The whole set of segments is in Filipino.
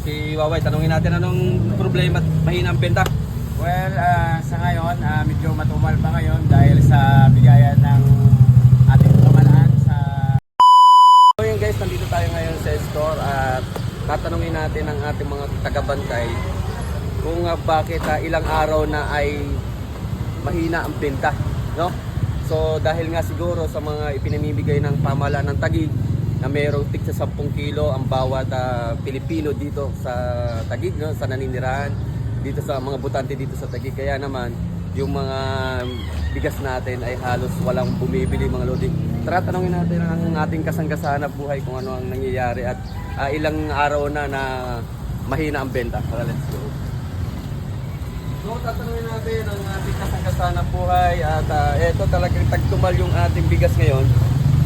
Si Waway, tanungin natin anong problema at mahina ang benta. Well, sa ngayon, medyo matumal pa ngayon dahil sa bigayan ng ating pamalaan sa... So yun guys, nandito tayo ngayon sa store at tatanungin natin ang ating mga tagabantay kung bakit ilang araw na ay mahina ang benta, no? So dahil nga siguro sa mga ipinamimigay ng pamahalaan ng Taguig na mayroong tig sa 10 kilo ang bawat Pilipino dito sa Taguig, no? Sa naninirahan dito sa mga butante dito sa Taguig, kaya naman yung mga bigas natin ay halos walang bumibili mga lodi. Tara, tanungin natin ang ating kasanggasahan buhay kung ano ang nangyayari at ilang araw na mahina ang benta. Tara, let's go. So, tatanungin natin ang ating kasanggasahan buhay at eto talagang tagtumal yung ating bigas ngayon.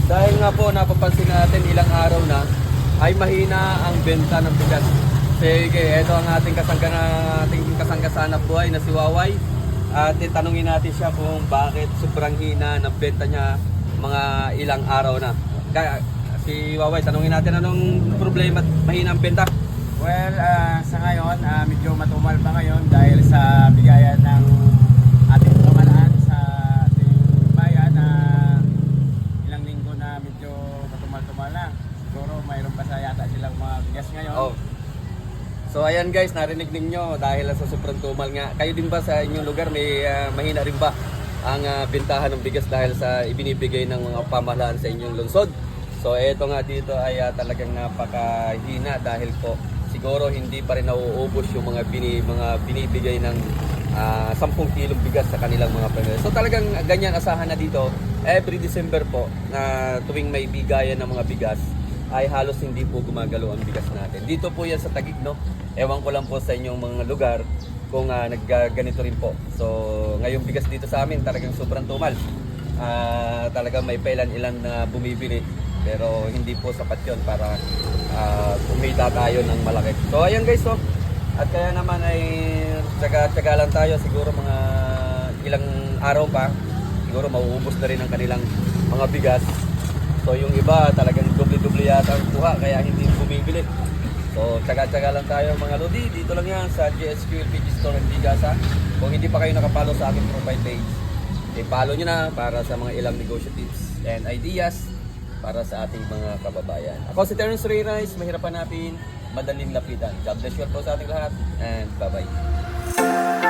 Dahil nga po napapansin natin ilang araw na ay mahina ang benta ng bigas. Sige, eto ang ating kasanggasahan buhay na si Waway. At tanungin natin siya kung bakit sobrang hina ng benta niya mga ilang araw na. Kaya si Waway, tanungin natin anong problema at mahina ang benta. Well, sa ngayon, medyo matumal pa ngayon dahil sa bigayan ng ating pamalaan sa ating bayan na ilang linggo na medyo matumal-tumal na. Siguro mayroon pa sa yata silang mga bigas ngayon. Oh. So ayan guys, narinig ninyo dahil sa sobrang tumal nga. Kayo din ba sa inyong lugar may mahina rin ba ang bentahan ng bigas dahil sa ibinibigay ng mga pamahalaan sa inyong lungsod? So eto nga dito ay talagang napakahina dahil po siguro hindi pa rin nauubos yung mga binibigay ng 10 kilong bigas sa kanilang mga pamilya. So talagang ganyan asahan na dito every December po na tuwing may bigayan ng mga bigas ay halos hindi po gumagalaw ang bigas natin. Dito po yan sa Taguig, no? Ewan ko lang po sa inyong mga lugar kung nagganito rin po. So ngayong bigas dito sa amin talagang sobrang tumal. Talagang may pailan-ilan na bumibili pero hindi po sapat yun para kumita tayo ng malaki. So ayan guys, so at kaya naman ay tsaga-tsaga lang tayo, siguro mga ilang araw pa siguro mauubos na rin ang kanilang mga bigas. So yung iba talagang doble-doble yata ang kuha kaya hindi bumibili. So tsaga-tsaga lang tayo mga lodi, dito lang yan sa GSQ LPG Store and Bigasa. Kung hindi pa kayo nakapalo sa aking profile page, i-follow nyo na para sa mga ilang negosyo tips and ideas para sa ating mga kababayan. Ako si Terence Reyes, mahirap hanapin, madaling lapitan. God bless you all po sa ating lahat and bye-bye.